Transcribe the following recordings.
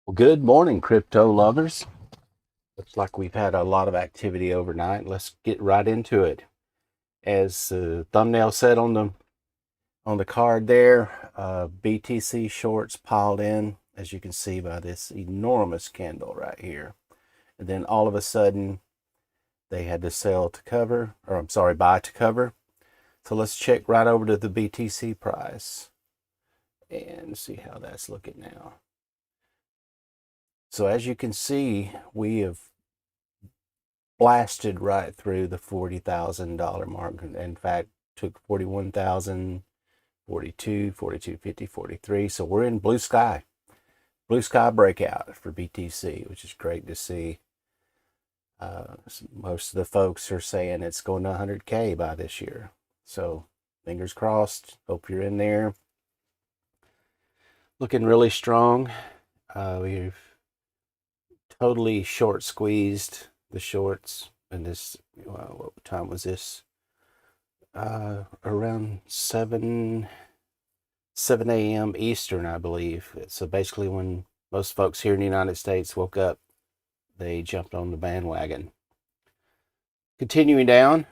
Well, good morning, crypto lovers. Looks like we've had a lot of activity overnight. Let's get right into it. As the thumbnail said on the card there, BTC shorts piled in, as you can see by this enormous candle right here. And then all of a sudden, they had to sell to cover, or I'm sorry, buy to cover. So let's check right over to the BTC price and see how that's looking now. So as you can see, we have blasted right through the $40,000 mark. In fact, took 41,000, 42, 42.50, 43. So we're in blue sky breakout for BTC, which is great to see. Most of the folks are saying it's going to 100K by this year. So fingers crossed. Hope you're in there. Looking really strong. We've totally short squeezed the shorts. And this, what time was this? Around 7 a.m. Eastern, I believe. So basically when most folks here in the United States woke up, they jumped on the bandwagon. Continuing down,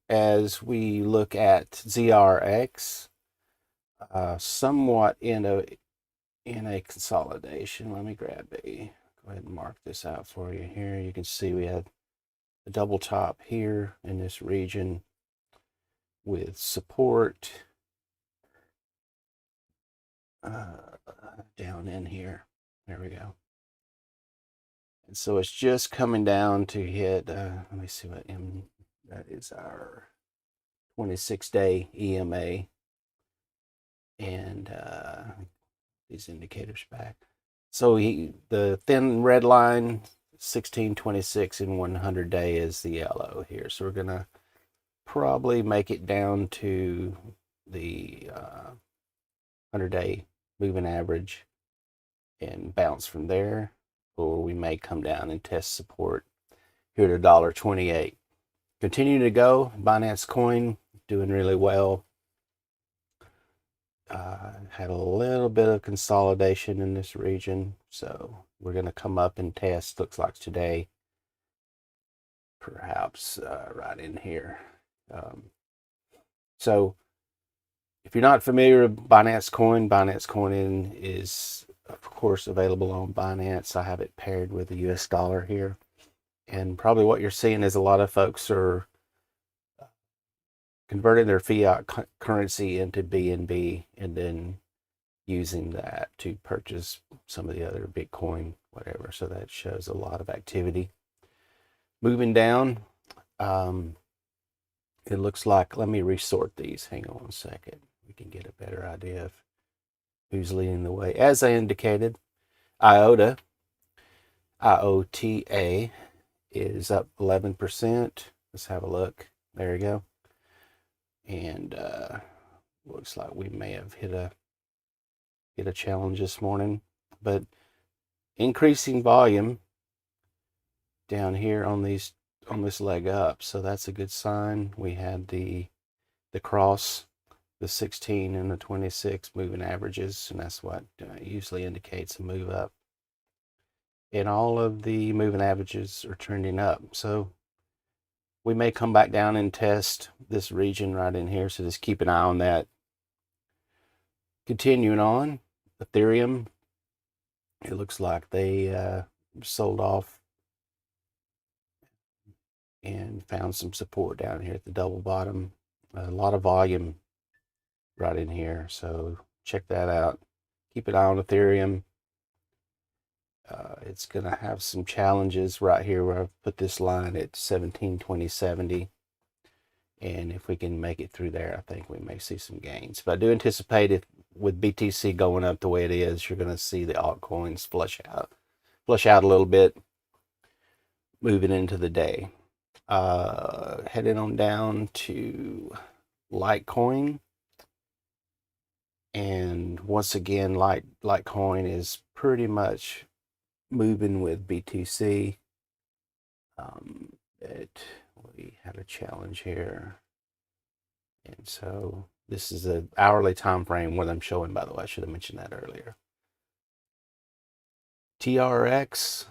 as we look at ZRX, somewhat in a consolidation. Let me go ahead and mark this out for you here. You can see we had a double top here in this region with support down in here. There we go. And so it's just coming down to hit, let me see what that is, our 26-day EMA. And these indicators back. So the thin red line, 1626 in 100-day is the yellow here. So we're going to probably make it down to the 100-day moving average and bounce from there, or we may come down and test support here at $1.28. Continuing to go, Binance Coin doing really well. Had a little bit of consolidation in this region, so we're going to come up and test, looks like today, perhaps right in here. So if you're not familiar with Binance Coin is of course available on Binance. I have it paired with the US dollar here. And probably what you're seeing is a lot of folks are converting their fiat currency into BNB and then using that to purchase some of the other Bitcoin, whatever. So that shows a lot of activity. Moving down, it looks like, let me resort these. Hang on a second. We can get a better idea of who's leading the way. As I indicated, IOTA is up 11%. Let's have a look. There you go. And looks like we may have hit a challenge this morning, but increasing volume down here on this leg up, so that's a good sign. We had the cross, the 16 and the 26 moving averages, and that's what usually indicates a move up. And all of the moving averages are trending up, so we may come back down and test this region right in here, so just keep an eye on that. Continuing on, Ethereum, it looks like they sold off and found some support down here at the double bottom. A lot of volume right in here, so check that out. Keep an eye on Ethereum. It's going to have some challenges right here where I've put this line at 1720.70. And if we can make it through there, I think we may see some gains. But I do anticipate it with BTC going up the way it is, you're going to see the altcoins flush out a little bit moving into the day. Heading on down to Litecoin. And once again, Litecoin is pretty much moving with BTC. We had a challenge here. And so this is an hourly time frame what I'm showing, by the way. I should have mentioned that earlier. TRX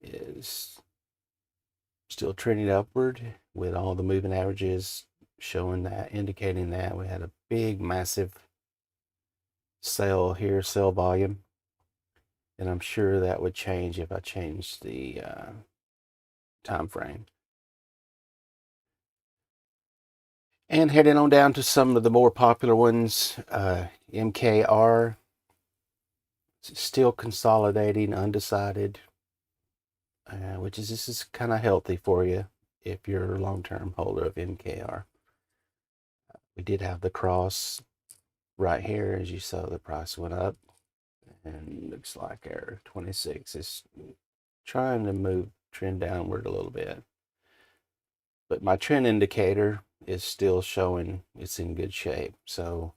is still trending upward with all the moving averages showing that, indicating that we had a big, massive sell here, sell volume. And I'm sure that would change if I changed the time frame. And heading on down to some of the more popular ones, MKR, still consolidating, undecided, which is, this is kind of healthy for you if you're a long-term holder of MKR. We did have the cross right here, as you saw, the price went up, and looks like our 26 is trying to trend downward a little bit. But my trend indicator is still showing it's in good shape. So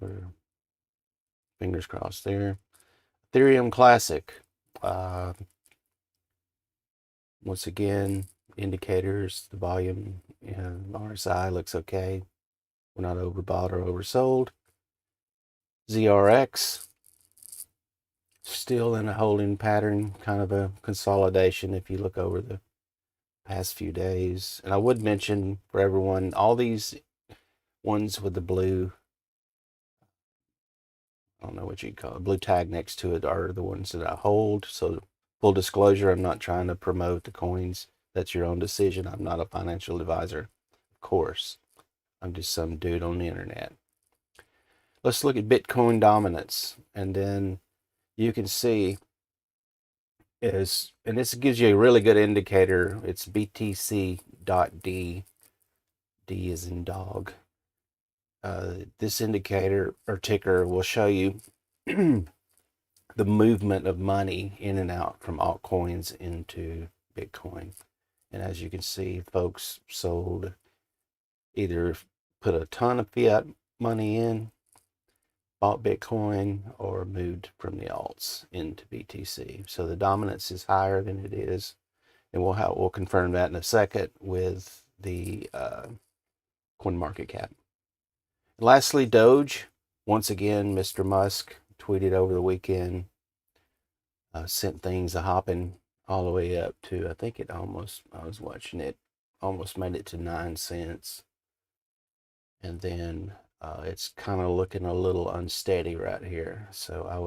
we're fingers crossed there. Ethereum Classic. Once again, indicators, the volume, RSI looks okay. We're not overbought or oversold. ZRX, still in a holding pattern, kind of a consolidation if you look over the past few days. And I would mention for everyone, all these ones with the blue, I don't know what you'd call it, blue tag next to it, are the ones that I hold. So full disclosure, I'm not trying to promote the coins. That's your own decision. I'm not a financial advisor, of course. I'm just some dude on the internet. Let's look at Bitcoin dominance, and then you can see and this gives you a really good indicator. It's BTC.D. D is in dog. This indicator or ticker will show you the movement of money in and out from altcoins into Bitcoin. And as you can see, folks sold, either put a ton of fiat money in, bought Bitcoin, or moved from the alts into BTC. So the dominance is higher than it is. And we'll confirm that in a second with the CoinMarketCap. Lastly, Doge. Once again, Mr. Musk tweeted over the weekend, sent things a hopping all the way up to, I think I was watching it, almost made it to 9 cents. And then it's kind of looking a little unsteady right here. So I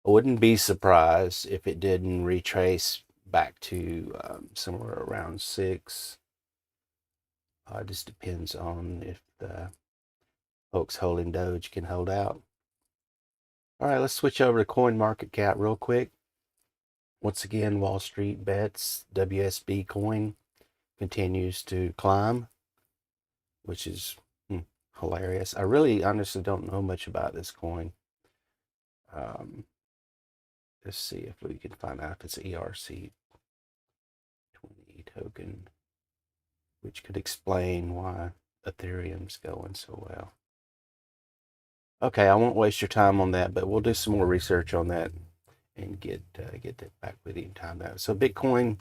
wouldn't be surprised if it didn't retrace back to somewhere around 6. It just depends on if the folks holding Doge can hold out. All right, let's switch over to CoinMarketCap real quick. Once again, Wall Street Bets, WSB coin continues to climb, which is hilarious. I really honestly don't know much about this coin. Let's see if we can find out if it's ERC20 token, which could explain why Ethereum's going so well. Okay, I won't waste your time on that, but we'll do some more research on that and get that back with you in time now. So Bitcoin,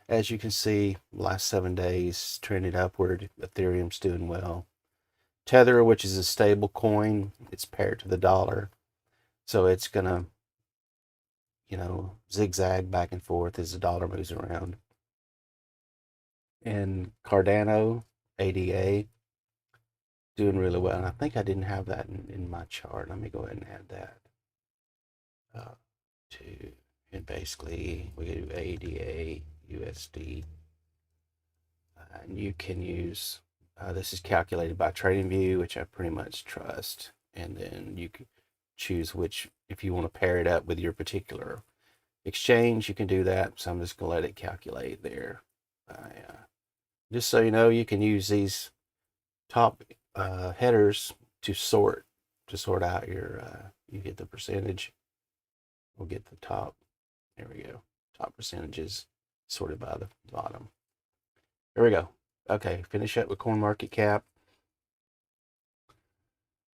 as you can see, last 7 days trended upward. Ethereum's doing well. Tether, which is a stable coin, it's paired to the dollar, so it's gonna, zigzag back and forth as the dollar moves around. And Cardano, ADA, doing really well. And I think I didn't have that in my chart. Let me go ahead and add that and basically we do ADA, USD. And you can use, this is calculated by TradingView, which I pretty much trust. And then you can choose if you want to pair it up with your particular exchange, you can do that. So I'm just going to let it calculate there. Just so you know, you can use these top headers to sort out your, you get the percentage. We'll get the top. There we go. Top percentages sorted by the bottom. There we go. Okay, finish up with CoinMarketCap.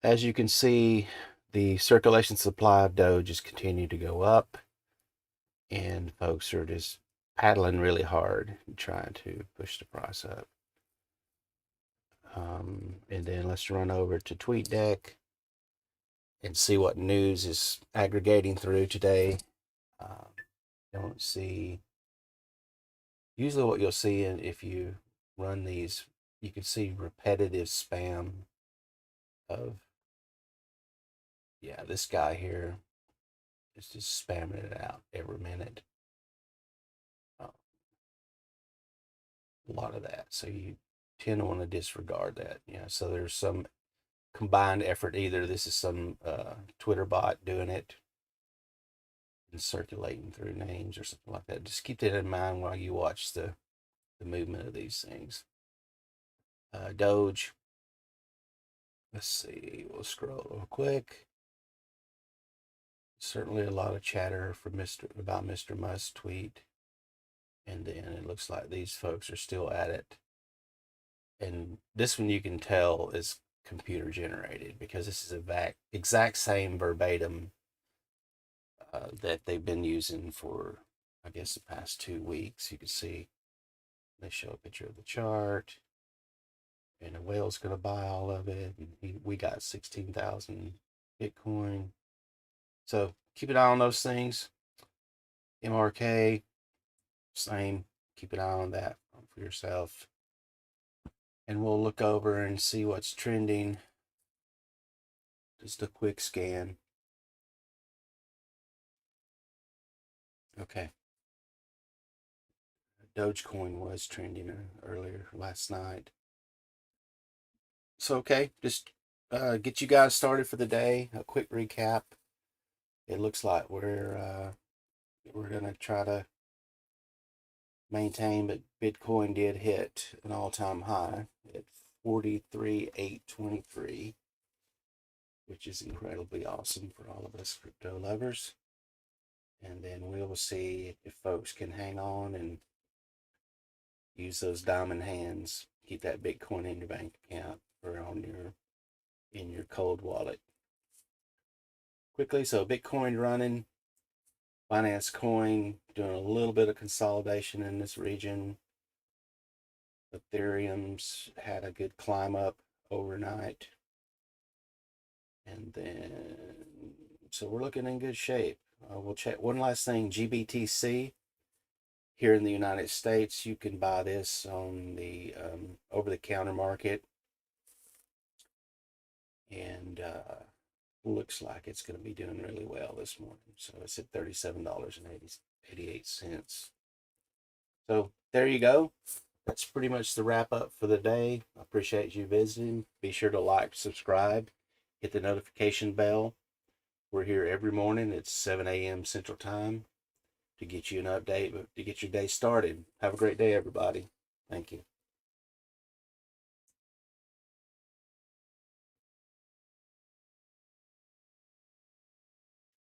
As you can see, the circulation supply of Doge just continue to go up, and folks are just paddling really hard trying to push the price up. And then let's run over to TweetDeck and see what news is aggregating through today. Don't see, usually what you'll see if you run these, you can see repetitive spam of, yeah, this guy here is just spamming it out every minute. A lot of that. So you tend to want to disregard that. So there's some combined effort. Either this is some Twitter bot doing it and circulating through names or something like that. Just keep that in mind while you watch the movement of these things. Doge. Let's see. We'll scroll real quick. Certainly a lot of chatter from about Mr. Musk's tweet. And then it looks like these folks are still at it. And this one you can tell is computer generated because this is a exact same verbatim that they've been using for, I guess, the past 2 weeks. You can see they show a picture of the chart, and the whale's going to buy all of it. And we got 16,000 Bitcoin. So keep an eye on those things. MRK, same. Keep an eye on that for yourself. And we'll look over and see what's trending. Just a quick scan. Okay. Dogecoin was trending earlier last night. So, okay, just get you guys started for the day. A quick recap. It looks like we're going to try to maintain, but Bitcoin did hit an all-time high at 43,823, which is incredibly awesome for all of us crypto lovers. And then we will see if folks can hang on and use those diamond hands. Keep that Bitcoin in your bank account or in your cold wallet. Quickly, so Bitcoin running, Binance Coin doing a little bit of consolidation in this region. Ethereum's had a good climb up overnight. And then, so we're looking in good shape. We'll check one last thing, GBTC. Here in the United States, you can buy this on the over-the-counter market. And looks like it's going to be doing really well this morning. So it's at $37.88. So there you go. That's pretty much the wrap up for the day. I appreciate you visiting. Be sure to like, subscribe, hit the notification bell. We're here every morning at 7 a.m. Central Time to get you an update, to get your day started. Have a great day, everybody. Thank you.